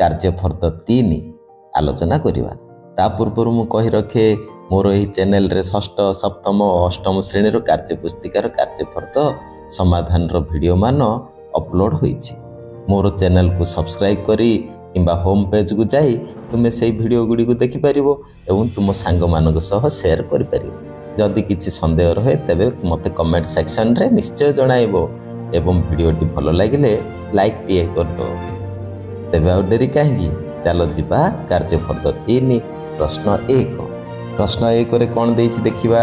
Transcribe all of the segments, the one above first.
କାର୍ଯ୍ୟଫର୍ଦ୍ଦ 3 ଆଲୋଚନା କରିବା। ତା ପୂର୍ବରୁ ମୁଁ କହି ରଖେ ମୋର ଏହି ଚ୍ୟାନେଲରେ ଷଷ୍ଠ ସପ୍ତମ ଓ ଅଷ୍ଟମ ଶ୍ରେଣୀର କାର୍ଯ୍ୟପୁସ୍ତିକାର କାର୍ଯ୍ୟଫର୍ଦ୍ଦ ସମାଧାନର ଭିଡ଼ିଓ ମାନ ଅପଲୋଡ଼ ହୋଇଛି। ମୋର ଚ୍ୟାନେଲକୁ ସବସ୍କ୍ରାଇବ୍ କରି କିମ୍ବା ହୋମ୍ ପେଜକୁ ଯାଇ ତୁମେ ସେହି ଭିଡ଼ିଓ ଗୁଡ଼ିକୁ ଦେଖିପାରିବ ଏବଂ ତୁମ ସାଙ୍ଗମାନଙ୍କ ସହ ସେୟାର କରିପାରିବ। ଯଦି କିଛି ସନ୍ଦେହ ରହେ ତେବେ ମୋତେ କମେଣ୍ଟ ସେକ୍ସନରେ ନିଶ୍ଚୟ ଜଣାଇବ ଏବଂ ଭିଡ଼ିଓଟି ଭଲ ଲାଗିଲେ ଲାଇକ୍ଟିଏ କରିଦେବ। ତେବେ ଆଉ ଡେରି କାହିଁକି, ଚାଲ ଯିବା କାର୍ଯ୍ୟଫର୍ଦ୍ଦ 3 ପ୍ରଶ୍ନ 1। ପ୍ରଶ୍ନ 1ରେ କ'ଣ ଦେଇଛି ଦେଖିବା।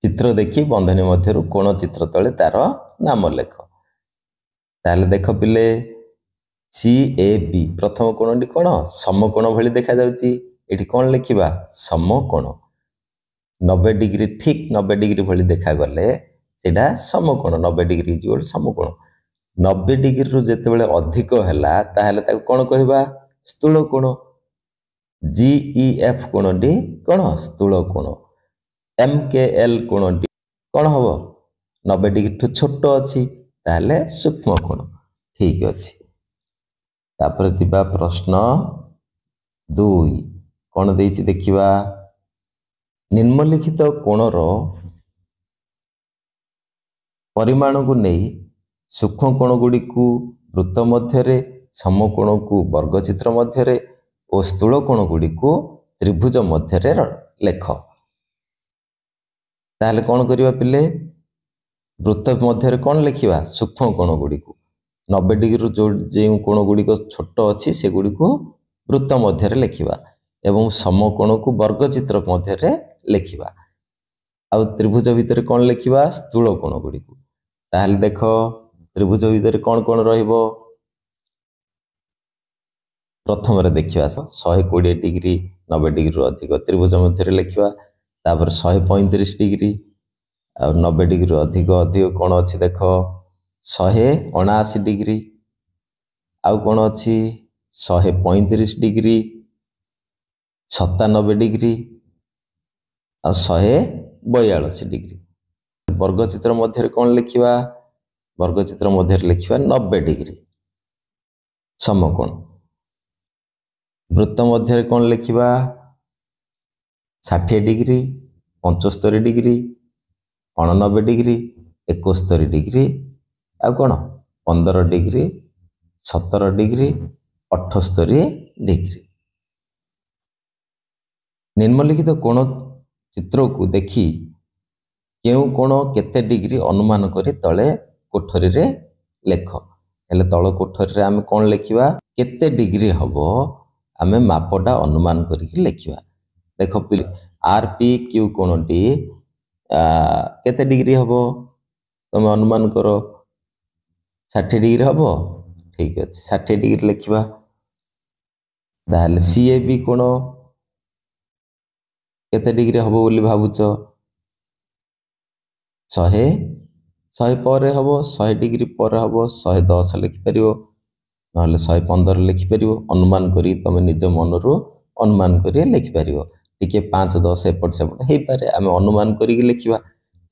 ଚିତ୍ର ଦେଖି ବନ୍ଧନୀ ମଧ୍ୟରୁ କୋଣ ଚିତ୍ର ତଳେ ତାର ନାମ ଲେଖ। ତାହେଲେ ଦେଖ ପିଲେ, CAB ପ୍ରଥମ କୋଣଟି କ'ଣ? ସମକୋଣ ଭଳି ଦେଖାଯାଉଛି। ଏଠି କ'ଣ ଲେଖିବା? ସମକୋଣ। 90 ଡିଗ୍ରୀ, ଠିକ୍ 90 ଡିଗ୍ରୀ ଭଳି ଦେଖାଗଲେ ସେଇଟା ସମକୋଣ। 90 ଡିଗ୍ରୀ ହେଇଯିବ ଗୋଟେ ସମକୋଣ। 90 ଡିଗ୍ରୀରୁ ଯେତେବେଳେ ଅଧିକ ହେଲା ତାହେଲେ ତାକୁ କ'ଣ କହିବା? ସ୍ଥୂଳ କୋଣ। GEF କୋଣଟି କ'ଣ? ସ୍ଥୂଳ କୋଣ। MKL କୋଣଟି କ'ଣ ହେବ? 90 ଡିଗ୍ରୀଠୁ ଛୋଟ ଅଛି, ତାହେଲେ ସୂକ୍ଷ୍ମ କୋଣ। ଠିକ୍ ଅଛି। ତାପରେ ଯିବା ପ୍ରଶ୍ନ 2। କ'ଣ ଦେଇଛି ଦେଖିବା। ନିମ୍ନଲିଖିତ କୋଣର ପରିମାଣକୁ ନେଇ ସୂକ୍ଷ୍ମ କୋଣ ଗୁଡ଼ିକୁ ବୃତ୍ତ ମଧ୍ୟରେ, ସମକୋଣକୁ ବର୍ଗଚିତ୍ର ମଧ୍ୟରେ ଓ ସ୍ଥୂଳ କୋଣ ଗୁଡ଼ିକୁ ତ୍ରିଭୁଜ ମଧ୍ୟରେ ଲେଖ। ତାହେଲେ କ'ଣ କରିବା ପିଲେ? ବୃତ୍ତ ମଧ୍ୟରେ କ'ଣ ଲେଖିବା? ସୂକ୍ଷ୍ମ କୋଣ ଗୁଡ଼ିକୁ। 90 ଡିଗ୍ରୀରୁ ଯେଉଁ କୋଣ ଗୁଡ଼ିକ ଛୋଟ ଅଛି ସେଗୁଡ଼ିକୁ ବୃତ୍ତ ମଧ୍ୟରେ ଲେଖିବା ଏବଂ ସମକୋଣକୁ ବର୍ଗଚିତ୍ର ମଧ୍ୟରେ ଲେଖିବା। ଆଉ ତ୍ରିଭୁଜ ଭିତରେ କ'ଣ ଲେଖିବା? ସ୍ଥୂଳ କୋଣ ଗୁଡ଼ିକୁ। ତାହେଲେ ଦେଖ, ତ୍ରିଭୁଜ ଭିତରେ କ'ଣ କ'ଣ ରହିବ? ପ୍ରଥମରେ ଦେଖିବା 120 ଡିଗ୍ରୀ, 90 ଡିଗ୍ରୀରୁ ଅଧିକ ତ୍ରିଭୁଜ ମଧ୍ୟରେ ଲେଖିବା। ତାପରେ 135 ଡିଗ୍ରୀ ଆଉ 90 ଡିଗ୍ରୀରୁ ଅଧିକ କ'ଣ ଅଛି ଦେଖ? 179 ଡିଗ୍ରୀ। ଆଉ କ'ଣ ଅଛି? 135 ଡିଗ୍ରୀ, 97 ଡିଗ୍ରୀ ଆଉ 142 ଡିଗ୍ରୀ। ବର୍ଗଚିତ୍ର ମଧ୍ୟରେ କ'ଣ ଲେଖିବା? ବର୍ଗଚିତ୍ର ମଧ୍ୟରେ ଲେଖିବା 90 ଡିଗ୍ରୀ ସମକୋଣ। ବୃତ୍ତ ମଧ୍ୟରେ କ'ଣ ଲେଖିବା? 60 ଡିଗ୍ରୀ, 75 ଡିଗ୍ରୀ, 89 ଡିଗ୍ରୀ, 71 ଡିଗ୍ରୀ ଆଉ କ'ଣ? 15 ଡିଗ୍ରୀ, 17 ଡିଗ୍ରୀ, 78 ଡିଗ୍ରୀ। ନିମ୍ନଲିଖିତ କୋଣ ଚିତ୍ରକୁ ଦେଖି କେଉଁ କୋଣ କେତେ ଡିଗ୍ରୀ ଅନୁମାନ କରି ତଳେ କୋଠରୀରେ ଲେଖ। ହେଲେ ତଳ କୋଠରୀରେ ଆମେ କ'ଣ ଲେଖିବା? କେତେ ଡିଗ୍ରୀ ହେବ ଆମେ ମାପଟା ଅନୁମାନ କରିକି ଲେଖିବା। ଦେଖ ପିଲେ, RPQ କୋଣଟି କେତେ ଡିଗ୍ରୀ ହେବ ତମେ ଅନୁମାନ କର? 60 ଡିଗ୍ରୀ ହେବ। ଠିକ୍ ଅଛି, 60 ଡିଗ୍ରୀ ଲେଖିବା। ତାହେଲେ CAB କୋଣ କେତେ ଡିଗ୍ରୀ ହେବ ବୋଲି ଭାବୁଛ? 100 ପରେ ହେବ, 100 ଡିଗ୍ରୀ ପରେ ହେବ, 110 ଲେଖିପାରିବ, ନହେଲେ 115 ଲେଖିପାରିବ। ଅନୁମାନ କରି ତମେ ନିଜ ମନରୁ ଅନୁମାନ କରି ଲେଖିପାରିବ। ଟିକେ 5-10 ଏପଟ ସେପଟ ହେଇପାରେ, ଆମେ ଅନୁମାନ କରିକି ଲେଖିବା।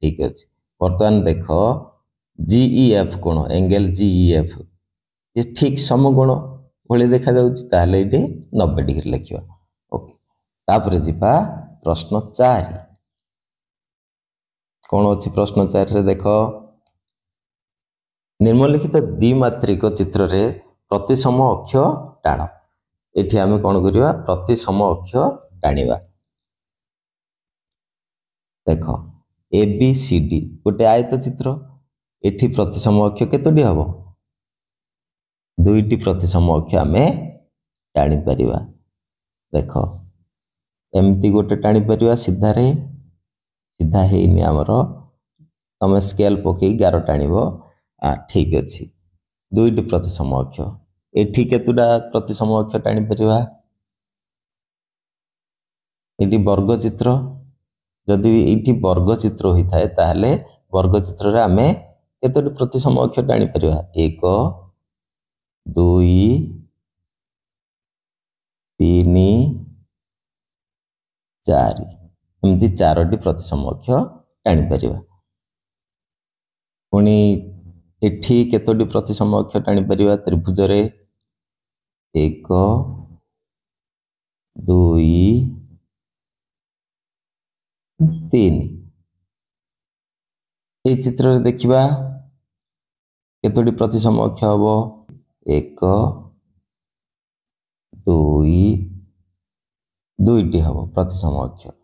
ଠିକ୍ ଅଛି। ବର୍ତ୍ତମାନ ଦେଖ, GEF କୋଣ, ଏଙ୍ଗେଲ GEF ଏ ଠିକ୍ ସମକୋଣ ଭଳି ଦେଖାଯାଉଛି, ତାହେଲେ ଏଇଠି 90 ଡିଗ୍ରୀ ଲେଖିବା। ଓକେ। ତାପରେ ଯିବା ପ୍ରଶ୍ନ 4। କ'ଣ ଅଛି ପ୍ରଶ୍ନ 4ରେ ଦେଖ। ନିମ୍ନଲିଖିତ ଦ୍ୱିମାତ୍ରିକ ଚିତ୍ରରେ ପ୍ରତିସମ ଅକ୍ଷ ଟାଣ। ଏଠି ଆମେ କ'ଣ କରିବା? ପ୍ରତିସମ ଅକ୍ଷ ଟାଣିବା। ଦେଖ, ABCD ଗୋଟେ ଆୟତ ଚିତ୍ର। ଏଠି ପ୍ରତିସମ ଅକ୍ଷ କେତୋଟି ହେବ? 2ଟି ପ୍ରତିସମ ଅକ୍ଷ ଆମେ ଟାଣିପାରିବା। ଦେଖ, ଏମିତି ଗୋଟେ ଟାଣିପାରିବା ସିଧାରେ, ସିଧା ହେଇନି ଆମର, ତମେ ସ୍କେଲ ପକେଇ ଗାର ଟାଣିବ। ଠିକ୍ ଅଛି, 2ଟି ପ୍ରତିସମ ଅକ୍ଷ। ଏଠି କେତୋଟା ପ୍ରତିସମ ଅକ୍ଷ ଟାଣିପାରିବା? ଏଠି ବର୍ଗଚିତ୍ର। ଯଦି ଏଇଠି ବର୍ଗଚିତ୍ର ହୋଇଥାଏ ତାହେଲେ ବର୍ଗଚିତ୍ରରେ ଆମେ କେତୋଟି ପ୍ରତିସମ ଅକ୍ଷ ଟାଣିପାରିବା? 1, 2, 3, 4, ଏମିତି 4ଟି ପ୍ରତିସମ ଅକ୍ଷ ଟାଣିପାରିବା। ପୁଣି ଏଠି କେତୋଟି ପ୍ରତିସମ ଅକ୍ଷ ଟାଣିପାରିବା ତ୍ରିଭୁଜରେ? 1 2 3 এই চিত্ରରେ ଦେଖିବା କେତୋଟି ପ୍ରତିସମ ଅକ୍ଷର ହବ 1 2 ଦୁଇଟି ହବ ପ୍ରତିସମ ଅକ୍ଷର।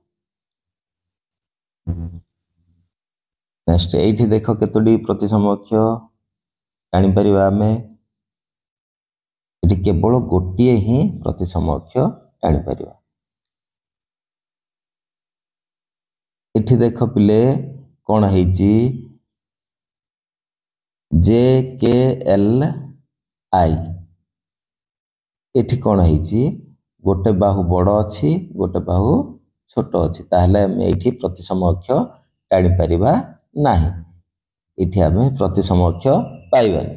नेक्स्ट एठी देख केतोटी प्रतिसम अक्षर जानी परिबा आमे एठी केवल गोटिए ही प्रतिसम अक्षर जानी परिबा। एठी देख पिले कोन हेची जे के एल आई एठी कोन हेची गोटे बाहु बड़ अछि गोटे बाहु छोट अछि ताहले आमे एठी प्रतिसम अक्षर जानी परिबा नाही इठी आमे प्रतिसम अक्षर पाइबानी।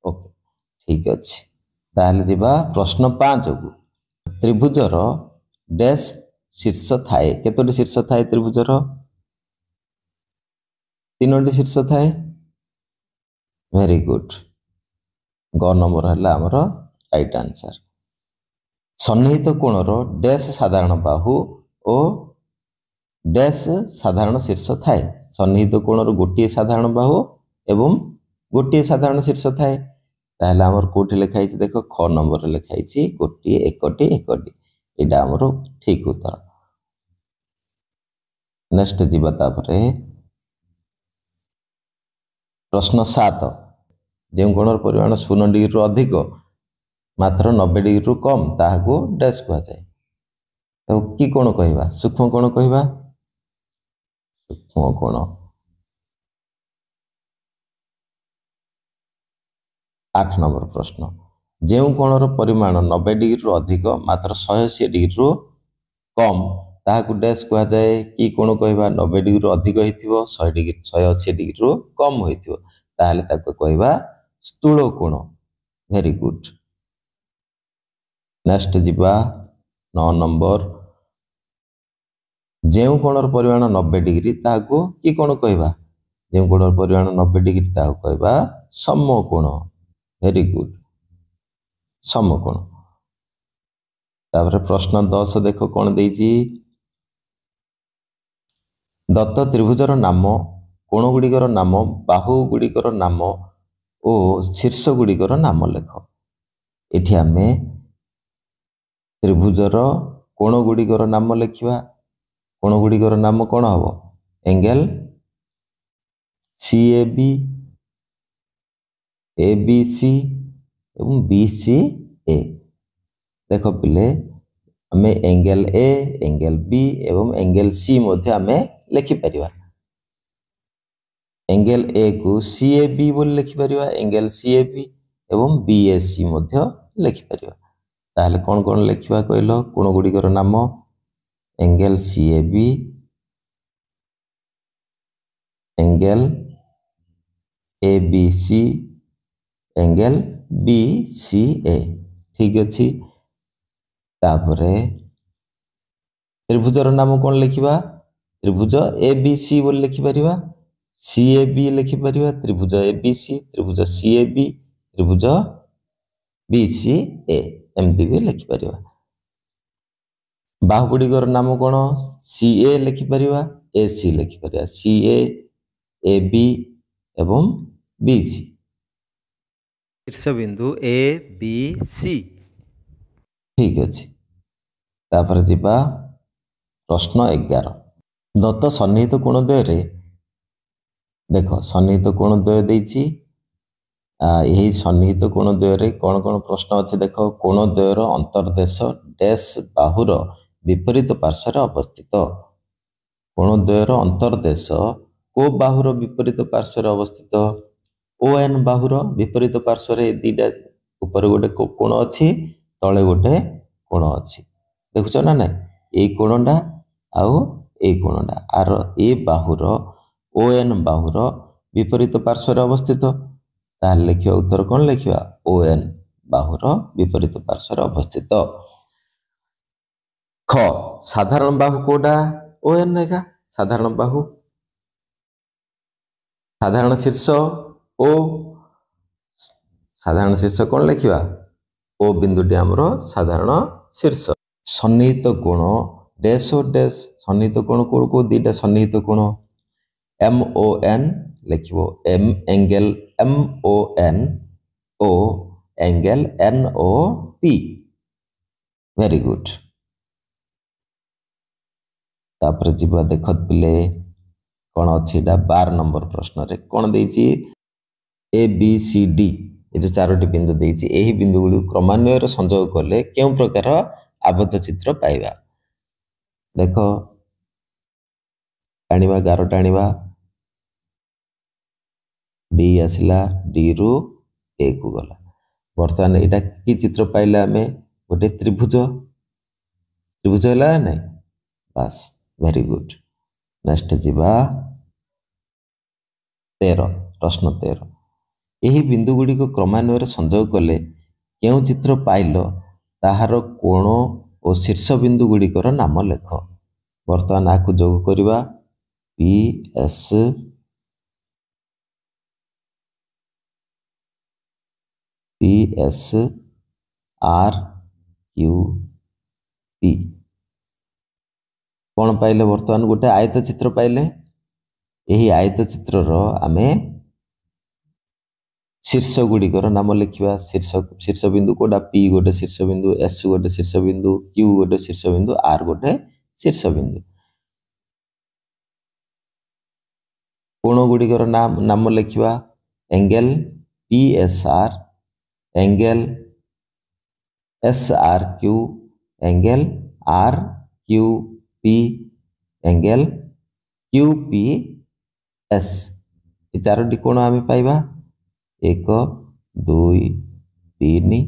ओके ठीक अछि ताहले दिबा प्रश्न 5 को त्रिभुजर डैश शीर्ष थाए केतोटी शीर्ष थाए त्रिभुजर 3टी शीर्ष थाए वेरी गुड ग नंबर हला हमर राइट आंसर। सन्निहित कोणर डैश साधारण बाहु ओ डैश साधारण शीर्ष थाए सन्निहित कोणर गोटे साधारण बाहु एवं गोटे साधारण शीर्ष थाए ताहले हमर कोठी लिखाई छि देखो ख नंबर रे लिखाई छि गोटे एकटी एडा हमर ठीक उत्तर। नेक्स्ट जीवा तापरे प्रश्न 7 जे कोणर परिमाण 0 डिग्री रु अधिक मात्र 90 डिग्री रु कम ताहाको डैश कहा जाए तो की कोण कहबा सूक्ष्म कोण कहबा सूक्ष्म कोण। 8 नंबर प्रश्न जे कोणर परिमाण 90 डिग्री रु अधिक मात्र 180 डिग्री रु कम ताहाको डैश कहा जाए की कोण कहबा 90 डिग्री रु अधिक होइथिबो 100 डिग्री 180 डिग्री रु कम होइथिबो ताहले ताको कहबा स्थूल कोण। वेरी गुड नेक्स्ट जीवा 9 नंबर जे कोणर परिमाण 90 डिग्री ताको की कोण कहबा जे कोणर परिमाण 90 डिग्री ताको कहबा समकोण। वेरी गुड समकोण। तापर प्रश्न 10 देखो कोन देइची दत्त त्रिभुजर नाम कोण गुडिकर नाम बाहु गुडिकर नाम ओ शीर्ष गुडिकर नाम लेख एठी आमे त्रिभुजर कोण गुडिकर नाम लेखिबा कोण गुडिकर नाम कोन हबो एंगल CAB ABC एवं BCA देखो पिले हमें एंगल A एंगल B एवं एंगल C मध्ये हमें लिखि परिबा एंगल A को CAB बोल लिखि परिबा एंगल CAB एवं BAC मध्ये लिखि परिबा ताहले कोन कोन लिखिबा कहलो कोन गुडिकर नाम angle CAB angle ABC angle BCA ठीक अछि। तापरे त्रिभुजर नाम कोन लिखिबा त्रिभुज ABC बोल लिखि परिबा CAB लिखि परिबा त्रिभुज ABC त्रिभुज CAB त्रिभुज BCA एमती भी लिखि परिबा। बाहु गुडिकर नाम कोन CA लिखि परिबा AC लिखि परिबा CA AB एवं BC शीर्ष बिंदु ABC ठीक अछि। तापर जिबा प्रश्न 11 दत्त सन्निहित कोण द्वय रे देखो सन्निहित कोण द्वय देइछि यही सन्निहित कोण द्वय रे कोन कोन प्रश्न अछि देखो कोण द्वय रो अंतर्देश डैश बाहुर विपरीत पार्श्व रे अवस्थित कोण द्वय रो अंतर्देश को बाहुर विपरीत पार्श्व रे अवस्थित ON बाहुर विपरीत पार्श्व रे दीटा ऊपर गोटे कोण अछि तळे गोटे कोण अछि देखुछ ना नै ए कोणडा आउ ए कोणडा आर ए बाहुर ON बाहुर विपरीत पार्श्व रे अवस्थित ताहले लिखियो उत्तर कोन लिखिबा ON बाहुर विपरीत पार्श्व रे अवस्थित। ख साधारण बाहु कोडा ON रेखा साधारण बाहु साधारण शीर्ष O साधारण शीर्ष कोन लिखिबा ओ बिंदुटी आमर साधारण शीर्ष सन्निहित कोण डैश ओ डैश सन्निहित कोण कोण को दीटा सन्निहित कोण MON लिखिबो M angle MON O angle NOP very good तापर जीवा देखत पिले कौन अच्छी 12 नंबर प्रश्न रे कौन देछि ABCD ये जो चारोटी बिंदु देछि एही बिंदु गुडी क्रमान्वय रो संयोग करले केउ प्रकार आबद्ध चित्र पाइबा देखो टाणीबा गारो टाणीबा D आसिला D रु A को गला वर्तमान एटा की चित्र पाइला हमें गोटे त्रिभुज होला नहीं बस वेरी गुड नेक्स्ट जीवा 13 प्रश्न 13 यही बिंदु गुडी को क्रमान्वय रे संयोग करले केउ चित्र पाइलो ताहार कोण और शीर्ष बिंदु गुडी कर नाम लेख वर्तमान आकु जोग करिबा PS R Q P कौन पाइले वर्तमान गोटे आयत चित्र पाइले यही आयत चित्र रो आमे शीर्ष गुड़िकर नाम लिखा शीर्ष बिंदु कोटा P गोटे शीर्ष बिंदु S गोटे शीर्ष बिंदु Q गोटे शीर्ष बिंदु R गोटे शीर्ष बिंदु कोण गुड़िकर नाम लिखा angle PSR angle SRQ angle RQP angle QPS ये चारोटी कोण आमे पाइबा 1 2 3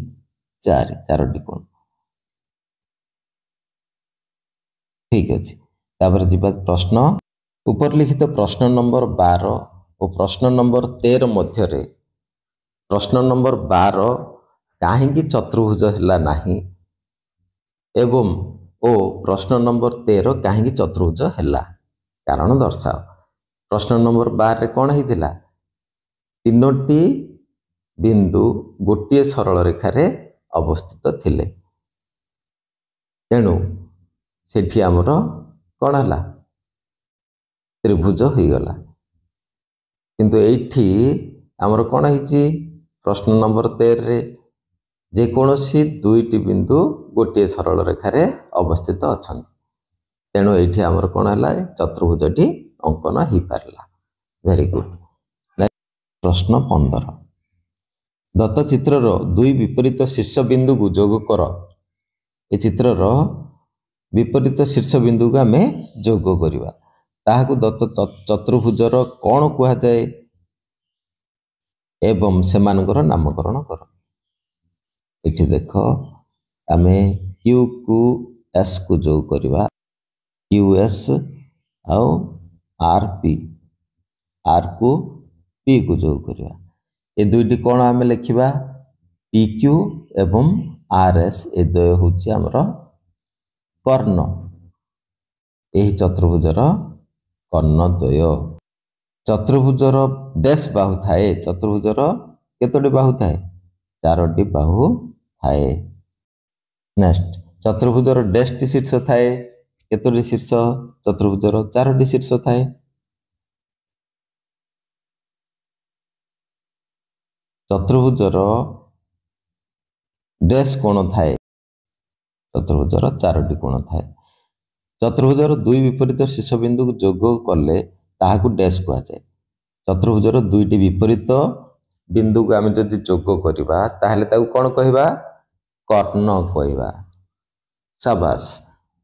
4 चारोटी कोण ठीक अछि तापर जीवा प्रश्न ऊपर लिखित प्रश्न नंबर 12 और प्रश्न नंबर 13 मध्य रे प्रश्न नंबर 12 काहेकि चतुर्भुज हैला नाही एवं ओ प्रश्न नंबर 13 काहेकि चतुर्भुज हैला कारण दर्शाओ प्रश्न नंबर 12 रे कोन हिथिला तीनोटी बिंदु गोटे सरल रेखा रे अवस्थित थिले तेणु सेठी हमर कोन हला त्रिभुज होई गला किंतु एठी हमर कोन हिची प्रश्न नंबर 13 रे जे कोनोसी दुईटी बिंदु गोटे सरल रेखा रे अवस्थित अछंती तेणु एठी हमर कोन हला चतुर्भुजटी अंकन ही पारला वेरी गुड प्रश्न 15 दत्त चित्र रो दुई विपरीत शीर्ष बिंदु को जोग कर ए चित्र रो विपरीत शीर्ष बिंदु को हमें जोग करिवा ताहाकु दत्त चतुर्भुज रो कोन कुहा जाय एवं सेमानकर नामकरण कर एठी देखो हमें Q को S को जोग करिवा QS आउ RP R को P को जोग करिवा ए दुईटी कोण आमे लिखिबा PQ एवं RS ए द्वय होछि हमर कर्ण एही चतुर्भुजर कर्ण द्वय चतुर्भुजर डैश बाहु थाए चतुर्भुजर केतोटी बाहु थाए चारोटी बाहु थाए नेक्स्ट चतुर्भुजर डैश टी शीर्ष थाए केतोटी शीर्ष चतुर्भुजर चारोटी शीर्ष थाए चतुर्भुजर डैश कोण थाए चतुर्भुजर चारोटी कोण थाए चतुर्भुजर दुई विपरीत शीर्ष बिंदु को जोग करले ताहाकु डैश कुहा जाय चतुर्भुजर दुईटी विपरीत बिंदु को आमे जदि जोग करिबा ताहले ताकु कोन कहिबा कर्ण कहिबा शाबाश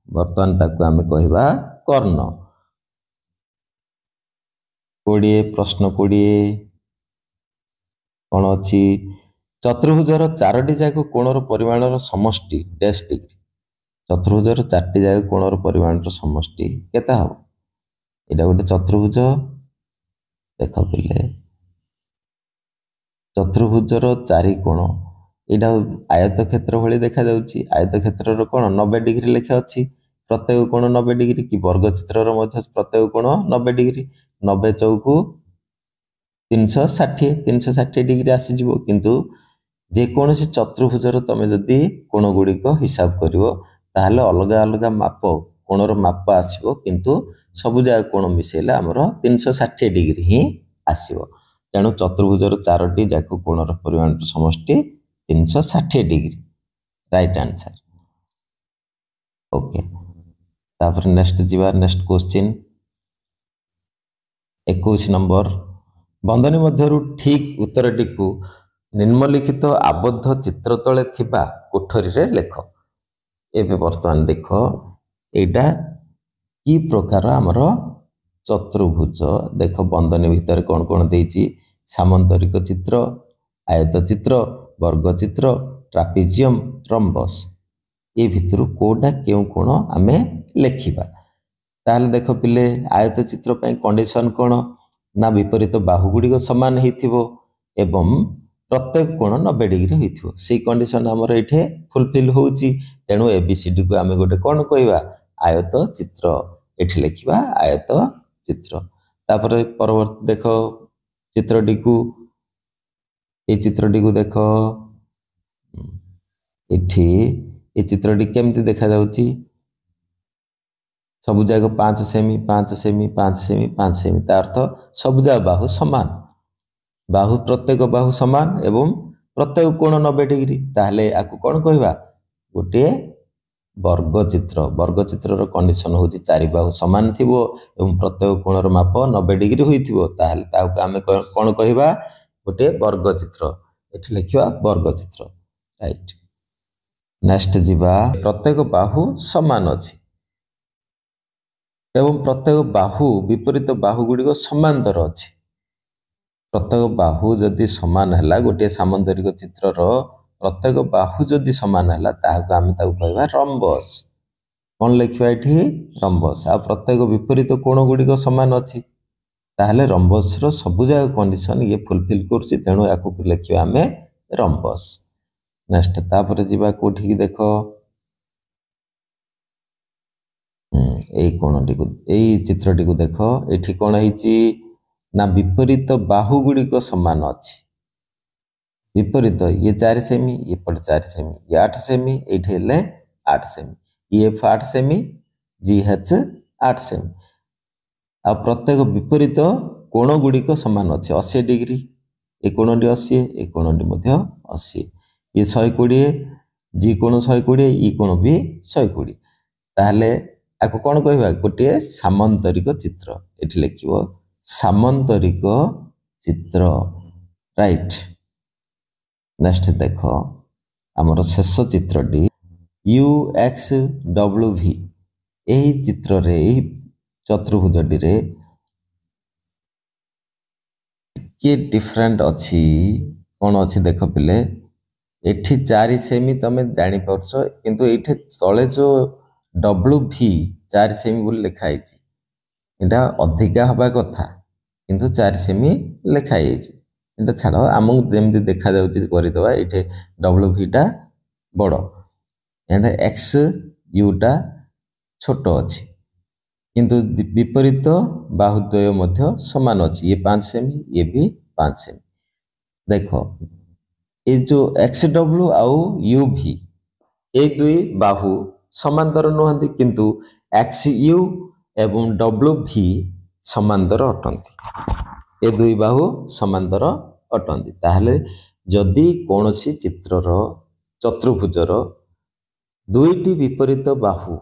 वर्तमान ताकु आमे कहिबा कर्ण 20 प्रश्न 20 कोन अछि चतुर्भुजर चारोटी जाक कोणर परिमाणर समष्टि डैश डिग्री चतुर्भुजर चारटी जाक कोणर परिमाणर समष्टि केता हो एटा गोटे चतुर्भुज देख पिले चतुर्भुजर चारि कोण एटा आयत क्षेत्र भली देखा जाउची आयत क्षेत्रर कोण 90 डिग्री लेखा अछि प्रत्येक कोण 90 डिग्री कि वर्ग चित्रर मध्य प्रत्येक कोण 90 डिग्री 90 चौकु 360 डिग्री आसी जिवो किंतु ଯେକୌଣସି ଚତୁର୍ଭୁଜର ତମେ ଯଦି କୋଣ ଗୁଡ଼ିକ ହିସାବ କରିବ ତାହେଲେ ଅଲଗା ଅଲଗା ମାପ କୋଣର ମାପ ଆସିବ, କିନ୍ତୁ ସବୁ ଯାକ କୋଣ ମିଶାଇଲେ ଆମର 360 ଡିଗ୍ରୀ ହିଁ ଆସିବ। ତେଣୁ ଚତୁର୍ଭୁଜର 4ଟି ଯାକ କୋଣର ପରିମାଣର ସମଷ୍ଟି 360 ଡିଗ୍ରୀ। Right answer. ଓକେ, ତାପରେ ନେକ୍ସଟ ଯିବା। Next question 21 number. बंधनी मध्यरु ठीक उत्तरटीकू निम्नलिखित आबद्ध चित्र तले थिबा कोठरी रे लेख। एबे वर्तमान देख एटा की प्रकार आमर चतुर्भुज। देख बंधनी भितर कौन कौन देइछि, सामंतरिक चित्र, आयत चित्र, वर्ग चित्र, ट्रापेजियम, रम्बस। ए भितर कोडा केउ कोण आमे लेखिबा। ताहले देख पिले आयत चित्र पई कंडीशन कोण ना विपरीत बाहु गुड़िक समान होइथिबो एवं प्रत्येक कोण 90 डिग्री होइथिबो। सेही कंडीशन हमर एठे फुलफिल होउची। तेणु एबीसीडी को आमे गोटे कोण कहबा, आयत चित्र। एठी लेखिबा आयत चित्र। तापर परवर्ती देख चित्रटी को, ए चित्रटी को देख एठी ए चित्रटी केमती देखा जाउची। सब जाक 5 सेमी 5 सेमी 5 सेमी 5 सेमी, तार अर्थ सब जा बाहु समान, बाहु प्रत्येक बाहु समान एवं प्रत्येक कोण 90 डिग्री। ताहले आकु कोन कहबा, गोटे वर्ग चित्र। वर्ग चित्र रो कंडीशन होची 4 बाहु समान थिबो एवं प्रत्येक कोणर माप 90 डिग्री होइथिबो। ताहले ताकु आमे कोन कहबा, गोटे वर्ग चित्र। एठी लिखिबा वर्ग चित्र। राइट। नेक्स्ट जिबा। प्रत्येक बाहु समान अछि एवं प्रत्येक बाहु विपरीत बाहु गुड़िक समांतर अच्छी। प्रत्येक बाहु जदि समान है, गोटे सामंतरिक चित्रर प्रत्येक बाहु जदि समान है ताहाको आमे ताकु कहबा रम्बस। कौन लिखिबा एठी, रम्बस। आ प्रत्येक विपरीत कोण गुड़िक समान अच्छी, ताहले रम्बस रो सबु जाक कंडीशन ये फुलफिल करछि। तेणु याकु लिखिबा आमे रम्बस। नेक्स्ट तापर जिबा कोठी की देखो, चित्रटी को देख। एठी कौन है ना विपरीत बाहु गुड़िक समान अच्छी। विपरीत ये 4 सेमी, ये पट 4 सेमी, ये 8 सेमी, ये 8 सेमी, ये 8 सेमी, GH 8 सेमी। आ प्रत्येक विपरीत कोण गुड़िक समान अच्छे 80 डिग्री। ए कोणटी 80, ए कोणटी मध्य 80, ये 120, जी कोण 120, ई कोण भी 120। ताहले आको कौन कहबा, गोटे सामंतरिक चित्र। एठी लिखिबो सामंतरिक चित्र। राइट। नेक्स्ट देख आमर शेष चित्रटी UXWV। एही चित्र रे, एही चतुर्भुजटी रे के डिफरेंट अच्छी। कौन अच्छी देख पिले, एठी 4 सेमी तमे जानि परछो, किंतु एठी तळे जो WV 4 सेमी बोली लिखाई, एटा अधिका हवा कथा, किंतु 4 सेमी लिखाई। एटा छाड़, आमको जेमती देखा जाउची करदबा। एठे WV टा बड़, एंड XU टा छोट अच्छी, किंतु विपरीत बाहुद्वय मध्य समान अच्छी। ये 5 सेमी, ये भी 5 सेमी। देखो ये जो XW आउ UV ए दुई बाहु समांतर नुहंती, किंतु XU एवं WV समांतर अटंती। ए दुई बाहु समांतर अटंती। ताहले जदि कोनोसी चित्रर चतुर्भुजर दुईटी विपरीत बाहु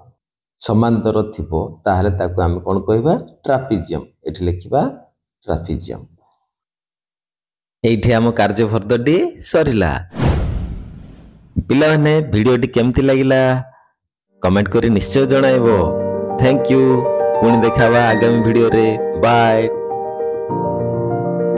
समांतर थिबो, ताहले ताकु आमे कोन कहबा, ट्रापेजियम। एठी लिखिबा ट्रापेजियम। एठी आम कार्यफर्दटी सरिला। पिला माने वीडियोटी केमती लागिला कमेंट करी निश्चय जणाइबो। Thank you. पुणी देखावा आगामी वीडियो रे। बाय।